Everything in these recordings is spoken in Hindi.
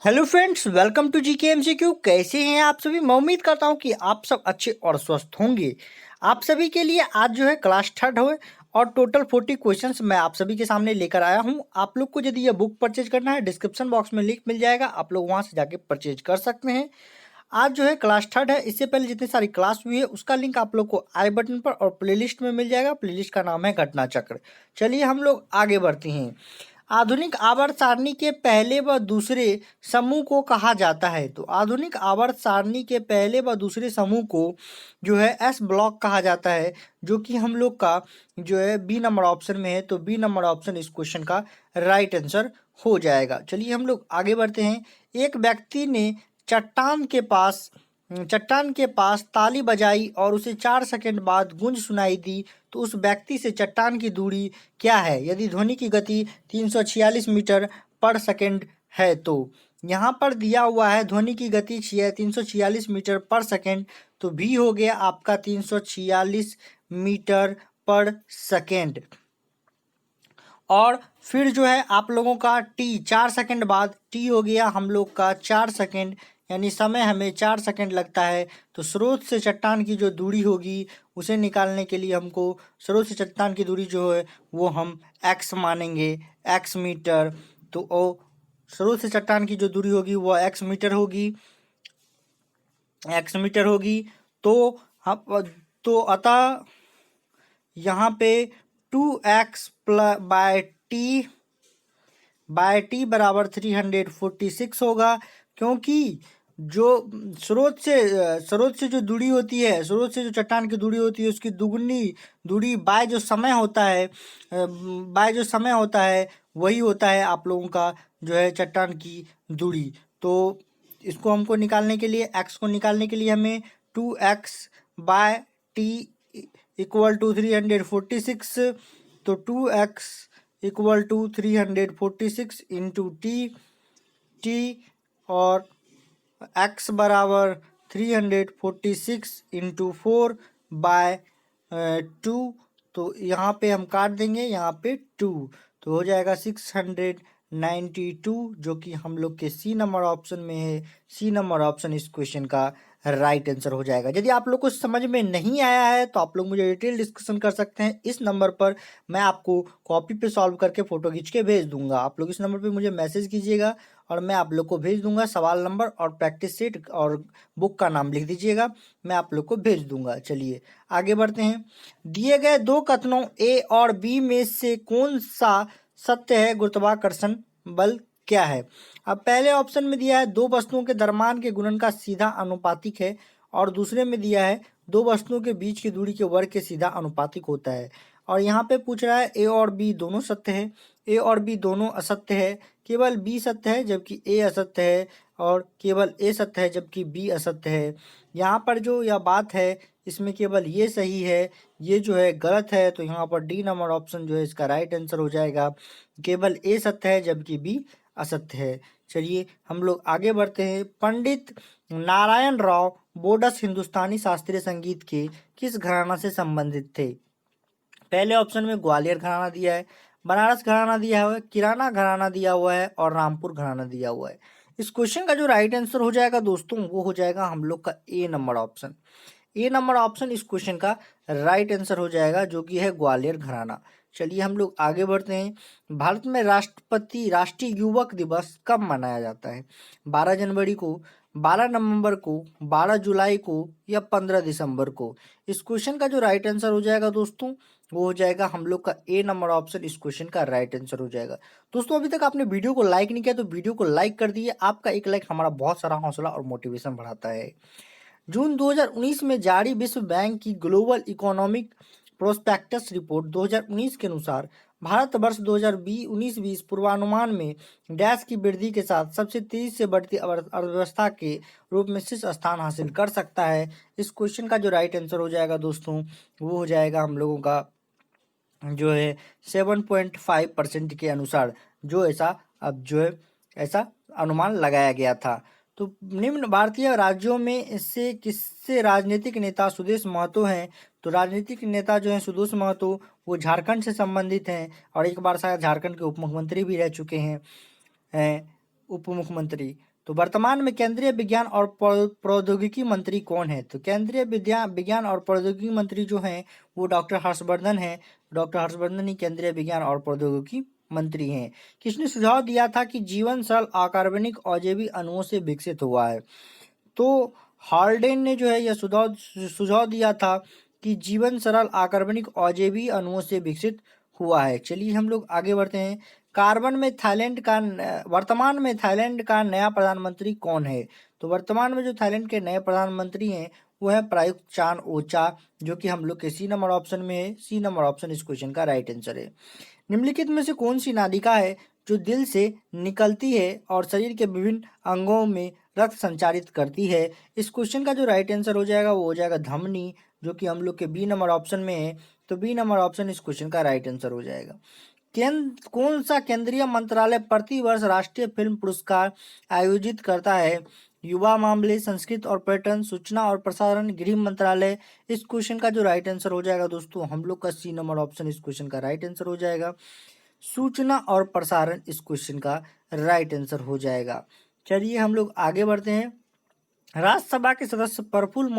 Hello friends, welcome to GK MCQ। कैसे हैं आप सभी? मैं उम्मीद करता हूं कि आप सब अच्छे और स्वस्थ होंगे। आप सभी के लिए आज जो है क्लास थर्ड हो और टोटल 40 क्वेश्चंस मैं आप सभी के सामने लेकर आया हूं। आप लोग को यदि ये बुक परचेज करना है, डिस्क्रिप्शन बॉक्स में लिंक मिल जाएगा, आप लोग वहां से जाके परचेज कर सकते हैं। आज जो है क्लास थर्ड है। इससे पहले जितनी सारी क्लास हुई है उसका लिंक आप लोग को आई बटन पर और प्लेलिस्ट में मिल जाएगा। प्लेलिस्ट का नाम है घटना चक्र। चलिए हम लोग आगे बढ़ते हैं। आधुनिक आवर्त सारणी के पहले व दूसरे समूह को कहा जाता है। तो आधुनिक आवर्त सारणी के पहले व दूसरे समूह को जो है एस ब्लॉक कहा जाता है, जो कि हम लोग का जो है बी नंबर ऑप्शन में है। तो बी नंबर ऑप्शन इस क्वेश्चन का राइट आंसर हो जाएगा। चलिए हम लोग आगे बढ़ते हैं। एक व्यक्ति ने चट्टान के पास ताली बजाई और उसे 4 सेकंड बाद गूंज सुनाई दी। तो उस व्यक्ति से चट्टान की दूरी क्या है? यदि ध्वनि की गति 346 मीटर पर सेकंड है तो यहाँ पर दिया हुआ है ध्वनि की गति 346 मीटर पर सेकंड। तो भी हो गया आपका 346 मीटर पर सेकंड। और फिर जो है आप लोगों का टी 4 सेकंड बाद टी हो गया हम लोग का 4 सेकंड, यानी समय हमें 4 सेकंड लगता है। तो स्रोत से चट्टान की जो दूरी होगी उसे निकालने के लिए हमको स्रोत से चट्टान की दूरी जो है वो हम x मानेंगे, x मीटर। तो ओ स्रोत से चट्टान की जो दूरी होगी वो x मीटर होगी, तो हम तो अतः यहाँ पे 2x बाय टी बराबर 346 होगा। क्योंकि जो स्रोत से जो दूरी होती है, स्रोत से जो चट्टान की दूरी होती है उसकी दुगनी दूरी बाय जो समय होता है वही होता है आप लोगों का जो है चट्टान की दूरी। तो इसको हमको निकालने के लिए, x को निकालने के लिए हमें 2x bye T equal to 346। तो 2x equal to 346 into T और x बराबर 346 इंटू 4/2। तो यहाँ पे हम काट देंगे, यहाँ पे 2 तो हो जाएगा 692, जो कि हम लोग के सी नंबर ऑप्शन में है। सी नंबर ऑप्शन इस क्वेश्चन का राइट आंसर हो जाएगा। यदि आप लोग को समझ में नहीं आया है तो आप लोग मुझे डिटेल डिस्कशन कर सकते हैं इस नंबर पर। मैं आपको कॉपी पे सॉल्व करके फ़ोटो खींच के भेज दूंगा। आप लोग इस नंबर पे मुझे मैसेज कीजिएगा और मैं आप लोग को भेज दूंगा। सवाल नंबर और प्रैक्टिस सेट और बुक का नाम लिख दीजिएगा, मैं आप लोग को भेज दूंगा। चलिए आगे बढ़ते हैं। दिए गए दो कथनों ए और बी में से कौन सा सत्य है? गुरुत्वाकर्षण बल क्या है? अब पहले ऑप्शन में दिया है दो वस्तुओं के द्रव्यमान के गुणन का सीधा अनुपातिक है, और दूसरे में दिया है दो वस्तुओं के बीच की दूरी के वर्ग के सीधा अनुपातिक होता है। और यहाँ पे पूछ रहा है ए और बी दोनों सत्य है, ए और बी दोनों असत्य है, केवल बी सत्य है जबकि ए असत्य है, और केवल ए सत्य है जबकि बी असत्य है। यहाँ पर जो यह बात है इसमें केवल ये सही है, ये जो है गलत है। तो यहाँ पर डी नंबर ऑप्शन जो है इसका राइट आंसर हो जाएगा। केवल ए सत्य है जबकि बी असत्य है। चलिए हम लोग आगे बढ़ते हैं। पंडित नारायण राव बोडस हिंदुस्तानी शास्त्रीय संगीत के किस घराना से संबंधित थे? पहले ऑप्शन में ग्वालियर घराना दिया है, बनारस घराना दिया हुआ है, किराना घराना दिया हुआ है और रामपुर घराना दिया हुआ है। इस क्वेश्चन का जो राइट आंसर हो जाएगा दोस्तों वो हो जाएगा हम लोग का ए नंबर ऑप्शन। ए नंबर ऑप्शन इस क्वेश्चन का राइट आंसर हो जाएगा, जो कि है ग्वालियर घराना। चलिए हम लोग आगे बढ़ते हैं। भारत में राष्ट्रीय युवक दिवस कब मनाया जाता है? 12 जनवरी को, 12 नवंबर को, 12 जुलाई को या 15 दिसंबर को? इस क्वेश्चन का जो राइट आंसर हो जाएगा दोस्तों वो हो जाएगा हम लोग का ए नंबर ऑप्शन। इस क्वेश्चन का राइट आंसर हो जाएगा। दोस्तों अभी तक आपने वीडियो को लाइक नहीं किया तो वीडियो को लाइक कर दिए। आपका एक लाइक हमारा बहुत सारा हौसला और मोटिवेशन बढ़ाता है। जून 2019 में जारी विश्व बैंक की ग्लोबल इकोनॉमिक प्रोस्पेक्टस रिपोर्ट 2019 के अनुसार भारत वर्ष 2019-20 पूर्वानुमान में डैश की वृद्धि के साथ सबसे तेजी से बढ़ती अर्थव्यवस्था के रूप में शीर्ष स्थान हासिल कर सकता है। इस क्वेश्चन का जो राइट आंसर हो जाएगा दोस्तों वो हो जाएगा हम लोगों का जो है 7.5% के अनुसार, जो ऐसा अब जो है ऐसा अनुमान लगाया गया था। तो निम्न भारतीय राज्यों में से किससे राजनीतिक नेता सुदेश महतो हैं? तो राजनीतिक नेता जो हैं सुदेश महतो वो झारखंड से संबंधित हैं, और एक बार शायद झारखंड के उप मुख्यमंत्री भी रह चुके हैं, उप मुख्यमंत्री। तो वर्तमान में केंद्रीय विज्ञान और प्रौद्योगिकी मंत्री कौन है? तो केंद्रीय विज्ञान और प्रौद्योगिकी मंत्री जो हैं वो डॉक्टर हर्षवर्धन हैं। डॉक्टर हर्षवर्धन ही केंद्रीय विज्ञान और प्रौद्योगिकी मंत्री हैं। किसने सुझाव दिया था कि जीवन सरल अकार्बनिक और जैविक अणुओं से विकसित हुआ है? तो हाल्डेन ने जो है यह सुझाव सुझाव दिया था कि जीवन सरल अकार्बनिक और जैविक अणुओं से विकसित हुआ है। चलिए हम लोग आगे बढ़ते हैं। कार्बन में थाईलैंड का वर्तमान में थाईलैंड का नया प्रधानमंत्री कौन है? तो वर्तमान में जो थाईलैंड के नए प्रधानमंत्री हैं वो है प्रयुक्त चान ओचा, जो कि हम लोग के सी नंबर ऑप्शन में है। सी नंबर ऑप्शन इस क्वेश्चन का राइट आंसर है। निम्नलिखित में से कौन सी नालिका है जो दिल से निकलती है और शरीर के विभिन्न अंगों में रक्त संचारित करती है? इस क्वेश्चन का जो राइट आंसर हो जाएगा वो हो जाएगा धमनी, जो कि हम लोग के बी नंबर ऑप्शन में है। तो बी नंबर ऑप्शन इस क्वेश्चन का राइट आंसर हो जाएगा। कौन सा केंद्रीय मंत्रालय प्रतिवर्ष राष्ट्रीय फिल्म पुरस्कार आयोजित करता है? युवा मामले, संस्कृति और पर्यटन, सूचना और प्रसारण, गृह मंत्रालय। इस क्वेश्चन का जो राइट आंसर हो जाएगा दोस्तों हम लोग का सी नंबर ऑप्शन इस क्वेश्चन का राइट आंसर हो जाएगा। सूचना और प्रसारण इस क्वेश्चन का राइट आंसर हो जाएगा। चलिए हम लोग आगे बढ़ते हैं। राज्यसभा के सदस्य प्रफुल्ल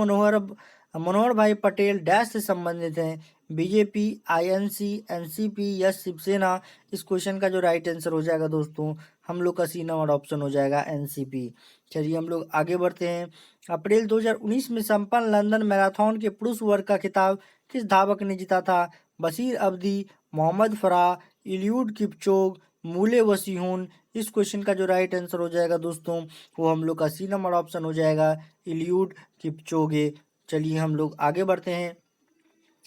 मनोहर भाई पटेल डैश से संबंधित हैं? बीजेपी, आईएनसी, एनसीपी या शिवसेना। इस क्वेश्चन का जो राइट आंसर हो जाएगा दोस्तों हम लोग का सी नंबर ऑप्शन हो जाएगा एनसीपी। चलिए हम लोग आगे बढ़ते हैं। अप्रैल 2019 में संपन्न लंदन मैराथन के पुरुष वर्ग का खिताब किस धावक ने जीता था? बशीर अब्दी, मोहम्मद फराह, इलियूड किपचोग, मूले वसीहुन। इस क्वेश्चन का जो राइट आंसर हो जाएगा दोस्तों वो हम लोग का सी नंबर ऑप्शन हो जाएगा इलियूड किपचोगे। चलिए हम लोग आगे बढ़ते हैं।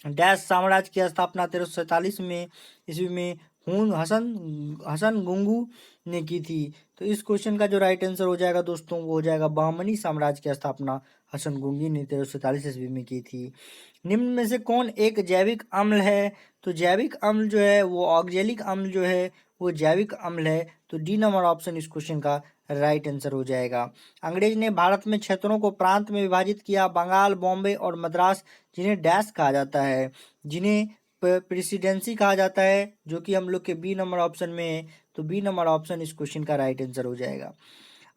डैश साम्राज्य की स्थापना 1347 में ईस्वी में हसन हसन गुंगू ने की थी। तो इस क्वेश्चन का जो राइट आंसर हो जाएगा दोस्तों वो हो जाएगा बहमनी साम्राज्य की स्थापना हसन गुंगी ने 1347 ईस्वी में की थी। निम्न में से कौन एक जैविक अम्ल है? तो जैविक अम्ल जो है वो ऑक्जेलिक अम्ल जो है वो जैविक अम्ल है। तो डी नंबर ऑप्शन इस क्वेश्चन का राइट आंसर हो जाएगा। अंग्रेज ने भारत में क्षेत्रों को प्रांत में विभाजित किया। बंगाल, बॉम्बे और मद्रास, जिन्हें डैश कहा जाता है, जिन्हें प्रेसिडेंसी कहा जाता है, जो कि हम लोग के बी नंबर ऑप्शन में है। तो बी नंबर ऑप्शन इस क्वेश्चन का राइट आंसर हो जाएगा।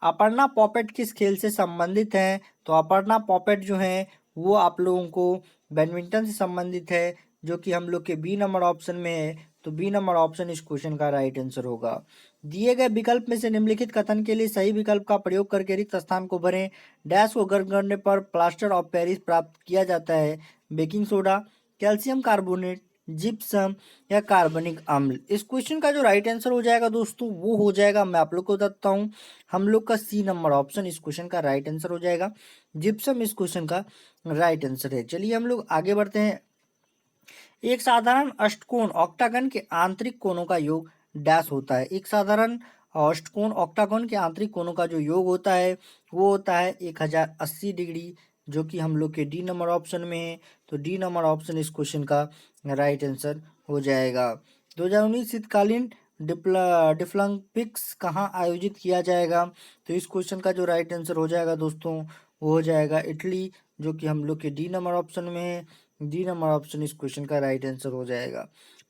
अपर्णा पॉपेट किस खेल से संबंधित है? तो अपर्णा पॉपेट जो है वो आप लोगों को बैडमिंटन से संबंधित है, जो कि हम लोग के बी नंबर ऑप्शन में है। तो बी नंबर ऑप्शन इस क्वेश्चन का राइट आंसर होगा। दिए गए विकल्प में से निम्नलिखित कथन के लिए सही विकल्प का प्रयोग करके रिक्त स्थान को भरें। डैश को गर्म करने पर प्लास्टर ऑफ पेरिस प्राप्त किया जाता है? Baking soda, calcium carbonate, gypsum या कार्बनिक अम्ल। इस क्वेश्चन का जो राइट आंसर हो जाएगा दोस्तों वो हो जाएगा, मैं आप लोग को बताता हूँ, हम लोग का सी नंबर ऑप्शन इस क्वेश्चन का राइट आंसर हो जाएगा। जिप्सम इस क्वेश्चन का राइट आंसर है। चलिए हम लोग आगे बढ़ते हैं। एक साधारण अष्टकोण ऑक्टागन के आंतरिक कोणों का योग डैश होता है? एक साधारण अष्टकोण ऑक्टागन के आंतरिक कोणों का जो योग होता है वो होता है 1080 डिग्री, जो कि हम लोग के डी नंबर ऑप्शन में है। तो डी नंबर ऑप्शन इस क्वेश्चन का राइट आंसर हो जाएगा। 2019 शीतकालीन डिफलंपिक्स कहाँ आयोजित किया जाएगा? तो इस क्वेश्चन का जो राइट आंसर हो जाएगा दोस्तों वो हो जाएगा इटली, जो कि हम लोग के डी नंबर ऑप्शन में है। डी नंबर ऑप्शन इस क्वेश्चन का राइट आंसर हो जाएगा।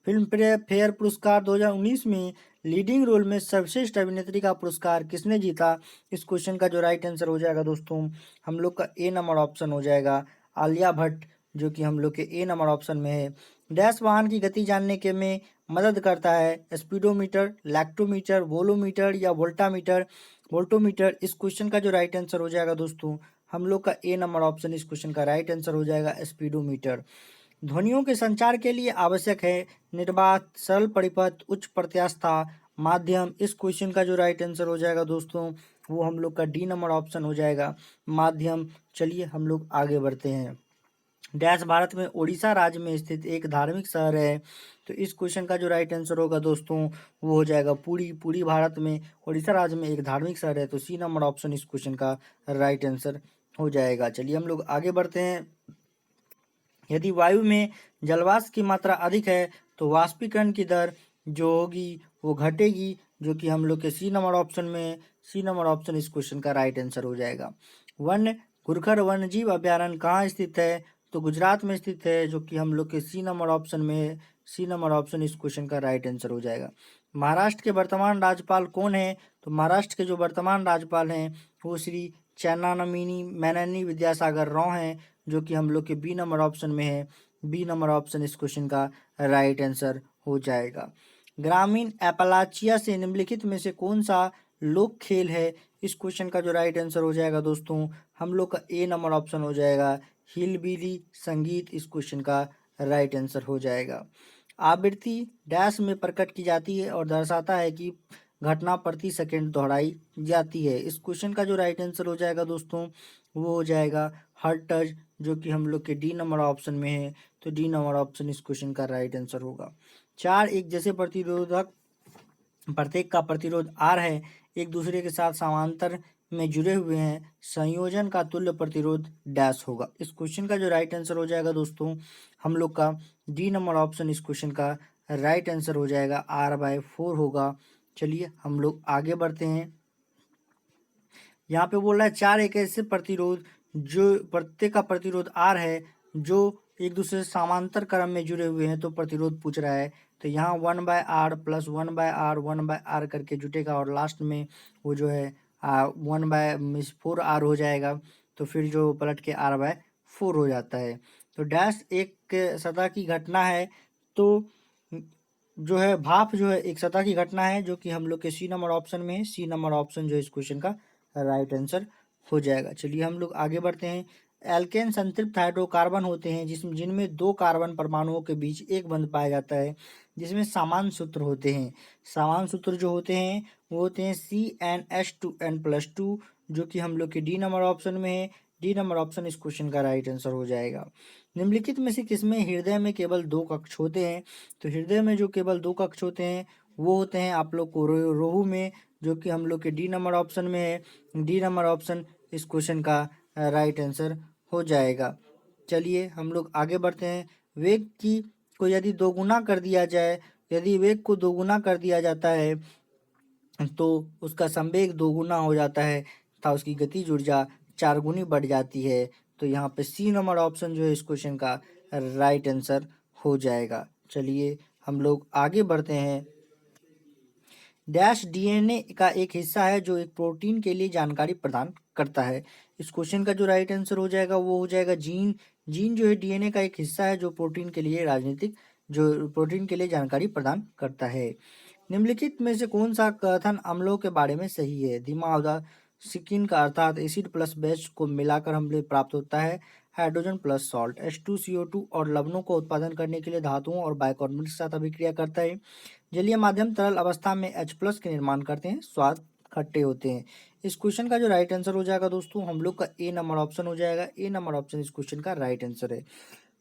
फिल्म फेयर पुरस्कार 2019 में लीडिंग रोल में सर्वश्रेष्ठ अभिनेत्री का पुरस्कार किसने जीता? इस क्वेश्चन का जो राइट आंसर हो जाएगा दोस्तों हम लोग का ए नंबर ऑप्शन हो जाएगा आलिया भट्ट, जो कि हम लोग के ए नंबर ऑप्शन में है। डैश वाहन की गति जानने के में मदद करता है? स्पीडोमीटर, लैक्टोमीटर, वोलोमीटर या वोल्टामीटर वोल्टोमीटर। इस क्वेश्चन का जो राइट आंसर हो जाएगा दोस्तों हम लोग का ए नंबर ऑप्शन इस क्वेश्चन का राइट आंसर हो जाएगा स्पीडोमीटर। ध्वनियों के संचार के लिए आवश्यक है? निर्बाध, सरल परिपथ, उच्च प्रत्यास्थता, माध्यम। इस क्वेश्चन का जो राइट आंसर हो जाएगा दोस्तों वो हम लोग का डी नंबर ऑप्शन हो जाएगा माध्यम। चलिए हम लोग आगे बढ़ते हैं। डैश भारत में उड़ीसा राज्य में स्थित एक धार्मिक शहर है? तो इस क्वेश्चन का जो राइट आंसर होगा दोस्तों वो हो जाएगा पुरी। पुरी भारत में उड़ीसा राज्य में एक धार्मिक शहर है। तो सी नंबर ऑप्शन इस क्वेश्चन का राइट आंसर हो जाएगा। चलिए हम लोग आगे बढ़ते हैं। यदि वायु में जलवाष्प की मात्रा अधिक है तो वाष्पीकरण की दर जो होगी वो घटेगी, जो कि हम लोग के सी नंबर ऑप्शन में, सी नंबर ऑप्शन इस क्वेश्चन का राइट आंसर हो जाएगा। वन घुरखर वन्यजीव अभ्यारण्य कहाँ स्थित है? तो गुजरात में स्थित है, जो कि हम लोग के सी नंबर ऑप्शन में है। सी नंबर ऑप्शन इस क्वेश्चन का राइट आंसर हो जाएगा। महाराष्ट्र के वर्तमान राज्यपाल कौन है? तो महाराष्ट्र के जो वर्तमान राज्यपाल हैं वो श्री चन्नामनेनी मैननी विद्यासागर राव हैं, जो कि हम लोग के बी नंबर ऑप्शन में है। बी नंबर ऑप्शन इस क्वेश्चन का राइट आंसर हो जाएगा। ग्रामीण एपलाचिया से निम्नलिखित में से कौन सा लोक खेल है? इस क्वेश्चन का जो राइट आंसर हो जाएगा दोस्तों हम लोग का ए नंबर ऑप्शन हो जाएगा, हिलबिली संगीत इस क्वेश्चन का राइट आंसर हो जाएगा। आवृत्ति डैश में प्रकट की जाती है और दर्शाता है कि घटना प्रति सेकंड दोहराई जाती है। इस क्वेश्चन का जो राइट आंसर हो जाएगा दोस्तों वो हो जाएगा हर्ट्ज, जो कि हम लोग के डी नंबर ऑप्शन में है। तो डी नंबर ऑप्शन इस क्वेश्चन का राइट आंसर होगा। चार एक जैसे प्रतिरोधक प्रत्येक का प्रतिरोध आर है, एक दूसरे के साथ समांतर में जुड़े हुए हैं, संयोजन का तुल्य प्रतिरोध डैश होगा। इस क्वेश्चन का जो राइट आंसर हो जाएगा दोस्तों हम लोग का डी नंबर ऑप्शन इस क्वेश्चन का राइट आंसर हो जाएगा, R/4 होगा। चलिए हम लोग आगे बढ़ते हैं। यहाँ पे बोल रहा है चार एक ऐसे प्रतिरोध जो प्रत्येक का प्रतिरोध आर है जो एक दूसरे से समांतर क्रम में जुड़े हुए हैं, तो प्रतिरोध पूछ रहा है। तो यहाँ 1/R प्लस 1/R 1/R करके जुटेगा और लास्ट में वो जो है 1/4R हो जाएगा। तो फिर जो पलट के R/4 हो जाता है। तो डैश एक सतह की घटना है, तो जो है भाप जो है एक सतह की घटना है, जो कि हम लोग के सी नंबर ऑप्शन में है। सी नंबर ऑप्शन जो है इस क्वेश्चन का राइट आंसर हो जाएगा। चलिए हम लोग आगे बढ़ते हैं। एल्केन संतृप्त हाइड्रोकार्बन होते हैं जिनमें दो कार्बन परमाणुओं के बीच एक बंध पाया जाता है, जिसमें समान सूत्र होते हैं। समान सूत्र जो होते हैं वो होते हैं CnH2n+2, जो कि हम लोग के डी नंबर ऑप्शन में है। डी नंबर ऑप्शन इस क्वेश्चन का राइट आंसर हो जाएगा। निम्नलिखित में से किसमें हृदय में केवल दो कक्ष होते हैं? तो हृदय में जो केवल दो कक्ष होते हैं वो होते हैं आप लोग को रोहू में, जो कि हम लोग के डी नंबर ऑप्शन में है। डी नंबर ऑप्शन इस क्वेश्चन का राइट आंसर हो जाएगा। चलिए हम लोग आगे बढ़ते हैं। वेग की को यदि दोगुना कर दिया जाए, यदि वेग को दोगुना कर दिया जाता है तो उसका संवेग दोगुना हो जाता है तथा उसकी गतिज ऊर्जा 4 गुनी बढ़ जाती है। तो यहाँ पे सी नंबर ऑप्शन जो है इस क्वेश्चन का राइट आंसर हो जाएगा। चलिए हम लोग आगे बढ़ते हैं। डैश डीएनए का एक हिस्सा है जो एक प्रोटीन के लिए जानकारी प्रदान करता है। इस क्वेश्चन का जो राइट आंसर हो जाएगा वो हो जाएगा जीन। जीन जो है डीएनए का एक हिस्सा है जो प्रोटीन के लिए जानकारी प्रदान करता है। निम्नलिखित में से कौन सा कथन अम्लों के बारे में सही है? दिमाग स्किन का अर्थात एसिड प्लस बेस को मिलाकर अम्ल प्राप्त होता है। हाइड्रोजन प्लस सॉल्ट H2CO2 और लवणों को उत्पादन करने के लिए धातुओं और बाइकार्बोनेट के साथ अभिक्रिया करता है। जलीय माध्यम तरल अवस्था में H+ के निर्माण करते हैं, स्वाद खट्टे होते हैं। इस क्वेश्चन का जो राइट आंसर हो जाएगा दोस्तों हम लोग का ए नंबर ऑप्शन हो जाएगा। ए नंबर ऑप्शन इस क्वेश्चन का राइट आंसर है।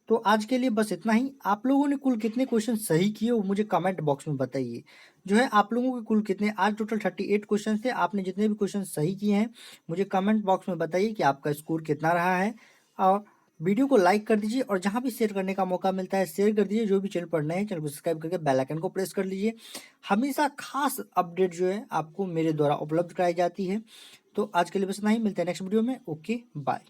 तो आज के लिए बस इतना ही। आप लोगों ने कुल कितने क्वेश्चन सही किए वो मुझे कमेंट बॉक्स में बताइए। जो है आप लोगों के कुल कितने, आज टोटल 38 क्वेश्चन थे। आपने जितने भी क्वेश्चन सही किए हैं मुझे कमेंट बॉक्स में बताइए कि आपका स्कोर कितना रहा है। और वीडियो को लाइक कर दीजिए और जहां भी शेयर करने का मौका मिलता है शेयर कर दीजिए। जो भी चैनल पर नए हैं चैनल को सब्सक्राइब करके बेल आइकन को प्रेस कर लीजिए। हमेशा खास अपडेट जो है आपको मेरे द्वारा उपलब्ध कराई जाती है। तो आज के लिए बस इतना ही, मिलते हैं नेक्स्ट वीडियो में। Okay bye.